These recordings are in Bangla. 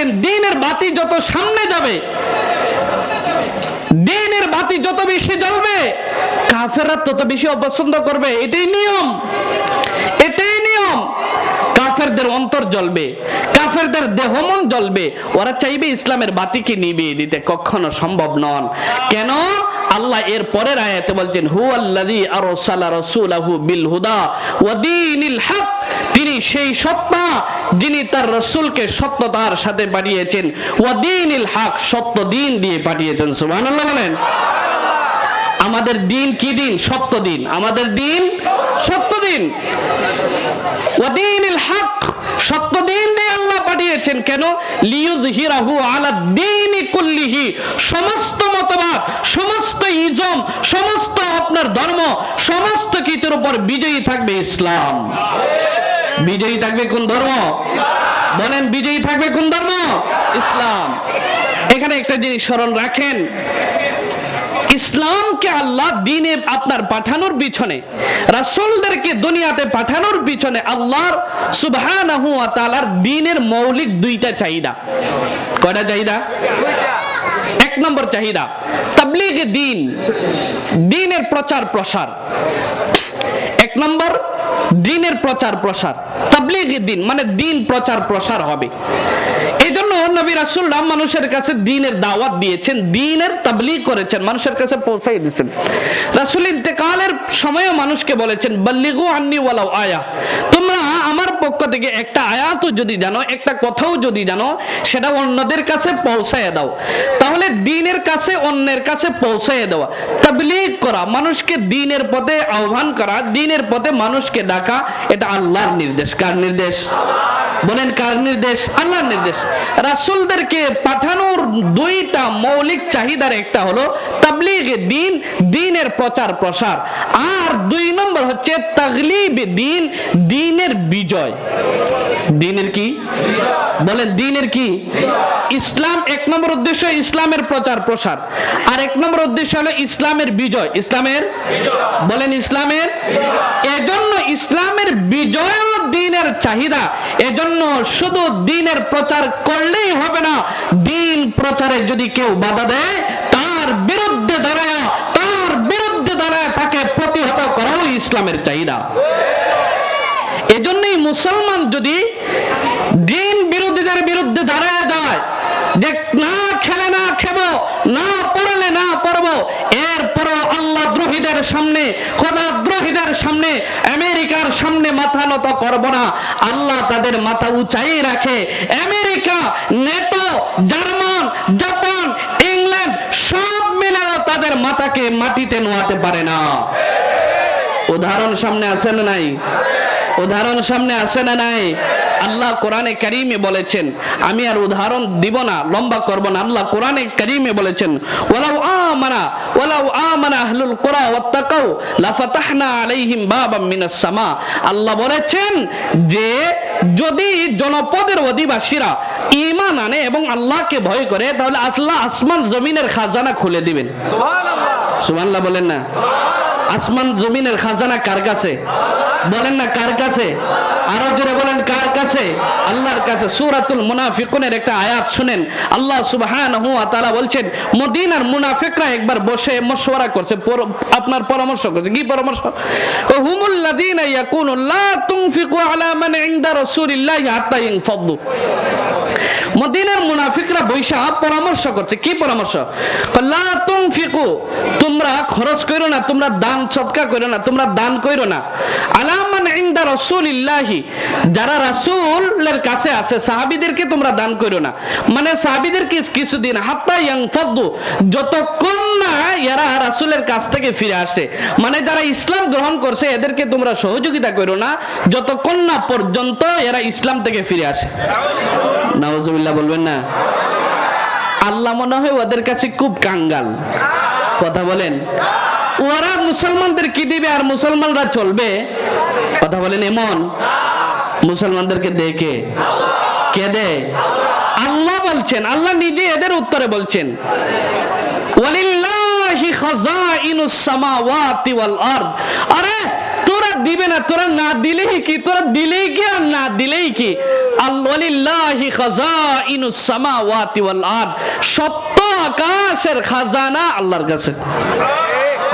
বলছেন দ্বীনের বাতি যত সামনে যাবে, দ্বীনের বাতি যত বেশি জ্বলবে, কাফেররা তত বেশি অপছন্দ করবে। এটাই নিয়ম, এটাই নিয়ম। কাফেরদের অন্তর জ্বলবে, কাফেরদের দেহমন জ্বলবে, ওরা চাইবে ইসলামের বাতিকে নিভিয়ে দিতে, কখনো সম্ভব নন। কেন? আল্লাহ এর পরের আয়াতে বলছেন হুয়াল্লাযী আরসালা রাসূলাহু বিল হুদা ওয়া দীনিল হক, তিনি সেই সত্তা যিনি তার রাসূলকে সত্যতার সাথে পাঠিয়েছেন, ওয়া দীনিল হক, সত্য দিন দিয়ে পাঠিয়েছেন। সুবহানাল্লাহ বলেন। আমাদের দিন কি দিন? সত্য দিন। আমাদের দিন সত্য দিন। ওয়া দীনিল হক, সত্য দিন দিয়ে আল্লাহ পাঠিয়েছেন। কেন? লিইয়ুযহিরাহু আলা দ্বীনি কুল্লিহি, সমস্ত মতবাদ, সমস্ত ইজম, সমস্ত আপনার ধর্ম, সমস্ত কিছুর উপর বিজয়ী থাকবে ইসলাম। বিজয়ী থাকবে কোন ধর্ম? বলেন, বিজয়ী থাকবে কোন ধর্ম? ইসলাম। এখানে একটা জিনিস স্মরণ রাখেন, ইসলামকে আল্লাহ দ্বীনে আপনার পাঠানোর পিছনে, রাসূলদেরকে দুনিয়াতে পাঠানোর পিছনে আল্লাহর সুবহানাহু ওয়া তাআলার দ্বীনের মৌলিক দুইটা চাহিদা। কয়টা চাহিদা? এক নম্বর চাহিদা তাবলীগে দ্বীন, দ্বীনের প্রচার প্রসার। এক নম্বর দ্বীনের প্রচার প্রসার, তাবলীগে দ্বীন মানে দ্বীন প্রচার প্রসার হবে। এই জন্য নবী রাসূলরা মানুষের কাছে দ্বীনের দাওয়াত দিয়েছেন, দ্বীনের তাবলীগ করেছেন, মানুষের কাছে পৌঁছাই দিয়েছেন। রাসূল ইন্তেকালের সময় মানুষকে বলেছেন বাল্লিগু আন্নী ওয়ালাউ আয়া, তোমরা আমার পক্ষ থেকে একটা আয়াতও যদি জানো, একটা কথাও যদি জানো, সেটা অন্যদের কাছে পৌঁছায় দাও। তাহলে দ্বীনের কাছে, অন্যের কাছে পৌঁছায় দেওয়া, তাবলীগ করা, মানুষকে দ্বীনের পথে আহ্বান করা, দ্বীনের পথে মানুষকে ডাকা, এটা আল্লাহর নির্দেশ। কার নির্দেশ? বলেন, কার নির্দেশ? আল্লাহর নির্দেশ। রাসূলদেরকে পাঠানোর দুইটা মৌলিক চাহিদার একটা হলো তাবলীগে দ্বীন, দ্বীনের প্রচার প্রসার, আর দুই নম্বর হচ্ছে তাগলিবে দ্বীন, দ্বীনের বিজয়। দ্বীনের কি? বলেন, দ্বীনের কি? ইসলাম এক নম্বর উদ্দেশ্য, ইসলামের প্রচার প্রসার, আর এক নম্বর উদ্দেশ্য হলো ইসলামের বিজয়। ইসলামের, বলেন, ইসলামের। এজন্য ইসলামের বিজয় ও দ্বীনের চাহিদা। এজন্য শুধু দ্বীনের প্রচার করলেই হবে না, দ্বীন প্রচারে যদি কেউ বাধা দেয়, তার বিরুদ্ধে দাঁড়ায়, তার বিরুদ্ধে দাঁড়ায় তাকে প্রতিহত করাও ইসলামের চাহিদা। এজন্যই মুসলমান যদি দ্বীন বিরোধীদের বিরুদ্ধে দাঁড়ায় যায়, যে না খেলে না খেবো, না পড়লে না পড়বো, এরপরও আল্লাহ দ্রোহীদের সামনে, খোদা দ্রোহীদের সামনে, আমেরিকার সামনে মাথা নত করব না, আল্লাহ তাদের মাথা উঁচাই রাখে। America, NATO, German, Japan, England সব মিলেও তাদের মাথাকে মাটিতে নোয়াতে পারে না। উদাহরণ সামনে আছে না নাই? উদাহরণ সামনে আছে না নাই? আল্লাহ কোরআনে কারীমে বলেছেন, আমি আর উদাহরণ দিব না, লম্বা করব না। আল্লাহ কোরআনে কারীমে বলেছেন ওয়ালাউ আমানা আহলুল কুরা ওয়াত্তাকাউ লাফাতাহনা আলাইহিম বাবাম মিনাস সামা। আল্লাহ বলেছেন যে যদি জনপদের অধিবাসীরা ঈমান আনে এবং আল্লাহকে ভয় করে, তাহলে আল্লাহ আসমান জমিনের খাজানা খুলে দিবেন। সুবহানাল্লাহ, সুবহানাল্লাহ বলেন না। আসমান জমিনের খাজানা কার কাছে? বলেন না, কার কাছে? আরো জোরে বলেন, কার কাছে? আল্লাহর কাছে। সূরাতুল মুনাফিকুনের একটা আয়াত শুনেন, আল্লাহ সুবহানাহু ওয়া তাআলা বলছেন মদিনার মুনাফিকরা একবার বসে মশওয়ারা করছে, আপনার পরামর্শ করছে। কি পরামর্শ? হুমুল লাযিনা ইয়াকুনু লা তুনফিকু আলা মান ইনদা রাসূলিল্লাহি হাত্তা ইনফাদু। মদিনার মুনাফিকরা বৈশা পরামর্শ করছে। কি পরামর্শ? লা তুনফিকু, তোমরা খরচ করো না, তোমরা দান সদকা করো না, তোমরা দান করো না আলা মান ইনদা রাসূলিল্লাহি, যারা রাসূলের কাছে আছে, সাহাবীদেরকে তোমরা দান করো না। মানে সাহাবীদেরকে কিছুদিন হাত্তা ইয়ানফাদু, যতক্ষণ না এরা রাসূলের কাছ থেকে ফিরে আসে, মানে যারা ইসলাম গ্রহণ করছে এদেরকে তোমরা সহযোগিতা করো না যতক্ষণ না পর্যন্ত এরা ইসলাম থেকে ফিরে আসে। নাউজুবিল্লাহ বলবেন না। আল্লাহ মনে হয় ওদের কাছে খুব কাঙ্গাল। কথা বলেন, ওরা মুসলমানদের কি দিবে আর মুসলমানরা চলবে? কথা বলেন, এমন মুসলমানদেরকে দেখে কে দেয়? আল্লাহ বলছেন, আল্লাহ নিজে এদের উত্তরে বলছেন ওয়ালিল্লাহি খাযাইনুস সামাওয়াতি ওয়াল আরদ। আরে তোরা দিবে না, তোরা না দিলেই কি, তোরা দিলেই কি আর না দিলেই কি, আল্লাহিল্লাহি খাযাইনুস সামাওয়াতি ওয়াল আরদ, সপ্ত আকাশের খাজানা আল্লাহর কাছে।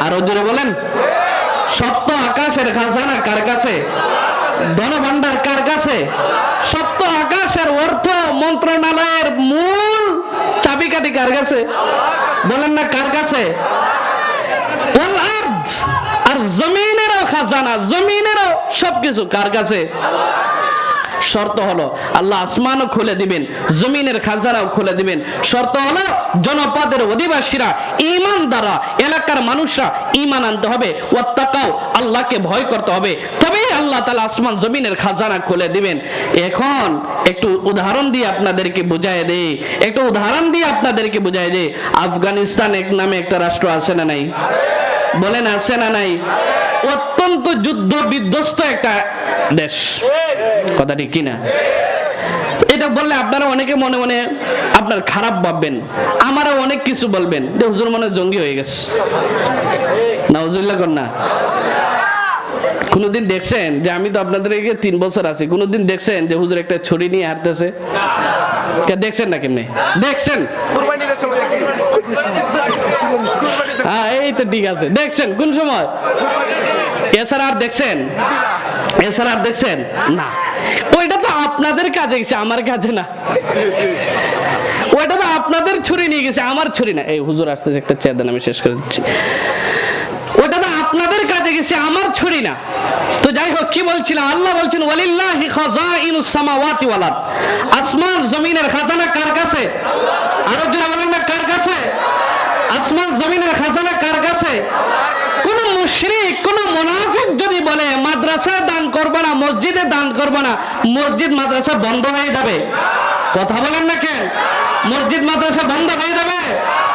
আরো জোরে বলেন, সপ্ত আকাশের খাজানা কার কাছে? ধনভাণ্ডার কার কাছে? সপ্ত আকাশের অর্থ মন্ত্রণালয়ের মূল চাবিকাঠি কার কাছে? বলেন না কার কাছে? ওয়াল আরদ, আর জমিনেরও খাজানা, জমিনেরও সবকিছু কার কাছে? শর্ত হলো আল্লাহ আসমানও খুলে দিবেন, জমিনের খাজানাও খুলে দিবেন। শর্ত হলো জনপদের অধিবাসীরা, ঈমানদাররা, এলাকার মানুষরা ঈমান আনতে হবে, ওয়াত্তাকাও, আল্লাহকে ভয় করতে হবে, তবেই আল্লাহ তাআলা আসমান জমিনের খাজানা খুলে দিবেন। এখন একটু উদাহরণ দিয়ে আপনাদেরকে বুঝায় দেই, একটু উদাহরণ দিয়ে আপনাদেরকে বুঝায় দেই। আফগানিস্তান এক নামে একটা রাষ্ট্র আছে না নাই? বলেন আছে না নাই? অত্যন্ত যুদ্ধ বিধ্বস্ত একটা দেশ, কথা ঠিক কিনা? এটা বললে আপনারা অনেকে মনে মনে আপনার খারাপ ভাববেন, আমারও অনেক কিছু বলবেন যে হুজুর মনে জঙ্গি হয়ে গেছে। নাউজুবিল্লাহ কর না। কোনদিন দেখছেন যে, আমি তো আপনাদের 3 বছর আছি, কোনদিন দেখছেন যে হুজুর একটা ছুরি নিয়ে হাঁটতেছে? দেখছেন না? কেমনে দেখছেন? হ্যাঁ, এই তো ঠিক আছে। দেখছেন কোন সময়? এছাড়া আর দেখছেন? এছাড়া আর দেখছেন না? ওইটা তো আপনাদের কাজে গেছে, আমার কাজে না। ওইটা তো আপনাদের ছুরি নিয়ে গেছে, আমার ছুরি না। এই হুজুর আসতেছে, একটা চেয়ার দেন, আমি শেষ করে দিচ্ছি। ওটা তো আপনাদের কাজে গেছে, আমার ছুরি না। তো যাই হোক, কি বলছিলাম? আল্লাহ বলছেন ওয়ালিল্লাহি খাযাইনুস সামাওয়াতি ওয়াল আরদ, আসমান জমিনের খাজানা কার কাছে? আরো জোরে বলেন না, কার কাছে? আসমান জমিনের খাজানা কার কাছে? কোন মুশরিক, কোন মুনাফিক যদি বলে মাদ্রাসায় দান করবে না, মসজিদে দান করবে না, মসজিদ মাদ্রাসা বন্ধ হয়ে যাবে। কথা বলেন না কেন? মসজিদ মাদ্রাসা বন্ধ হয়ে যাবে।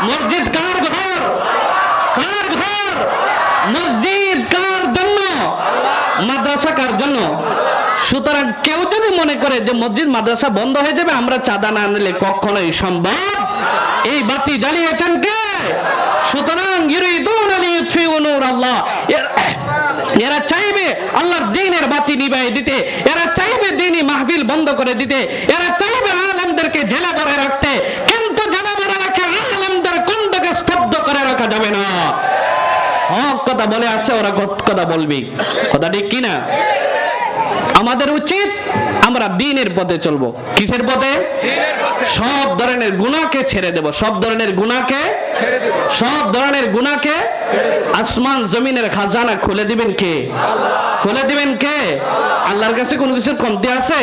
মসজিদ কার ঘর? কার ঘর? মসজিদ কার জন্য? মাদ্রাসা কার জন্য? সুতরাং কেউ যদি মনে করে যে মসজিদ মাদ্রাসা বন্ধ হয়ে যাবে আমরা চাঁদা না নিলে, কখনোই সম্ভব। এই বাতি জ্বালিয়েছেন কে? সুতরাং ইউরিদুনা লিইউতফিউ নূরাল্লাহ, এরা চাইবে আল্লাহর দ্বীনের বাতি নিভাই দিতে, এরা চাইবে দ্বীনি মাহফিল বন্ধ করে দিতে, এরা চাইবে আলেমদেরকে জেলে ভরে রাখতে, কিন্তু জেলে ভরে রাখে আলেমদের কণ্ঠকে স্তব্ধ করে রাখা যাবে না। হক কথা বলে আসছে, ওরা কথা বলবি, কথা ঠিক কিনা? আমাদের উচিত আমরা দ্বীনের পথে চলবো। কিসের পথে? সব ধরনের গুনাহকে ছেড়ে দেব, সব ধরনের গুনাহকে ছেড়ে দেব, সব ধরনের গুনাহকে। আসমান জমিনের খাজানা খুলে দিবেন কে? খুলে দিবেন কে? আল্লাহর কাছে কোনো কিছুর কমতি আছে?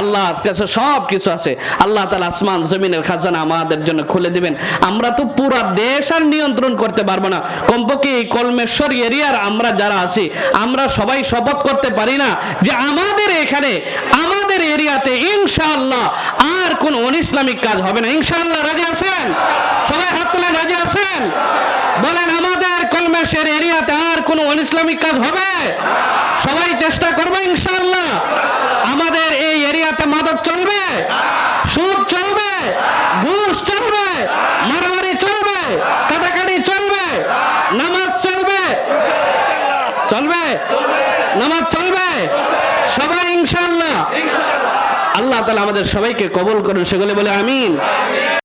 আল্লাহর কাছে সব কিছু আছে। আল্লাহ তাআলা আসমান জমিনের খাজানা আমাদের জন্য খুলে দিবেন। আমরা তো পুরো দেশ আর নিয়ন্ত্রণ করতে পারবো না, কমপক্ষে এই কলমেশ্বর এরিয়ার আমরা যারা আছি, আমরা সবাই শপথ করতে পারি না যে আমাদের এখানে, আমাদের এরিয়াতে ইনশাআল্লাহ আর কোন অনিসলামিক কাজ হবে না। ইনশাআল্লাহ রাজি আছেন? সবাই হাত তুলে রাজি আছেন? বলেন, আমাদের কলমেশ্বর এরিয়াতে আর কোন অনিসলামিক কাজ হবে? সবাই চেষ্টা করবে ইনশাআল্লাহ। আমাদের এই এরিয়াতে মাদক চলবে, সুদ চলবে, ঘুষ চলবে, মারামারি চলবে, কাটাকাটি চলবে, নামাজ চলবে, চলবে, নামাজ চলবে, সবাই ইনশাআল্লাহ। আল্লাহ তাআলা আমাদের সবাইকে কবুল করুন, সেগুলো বলে আমিন।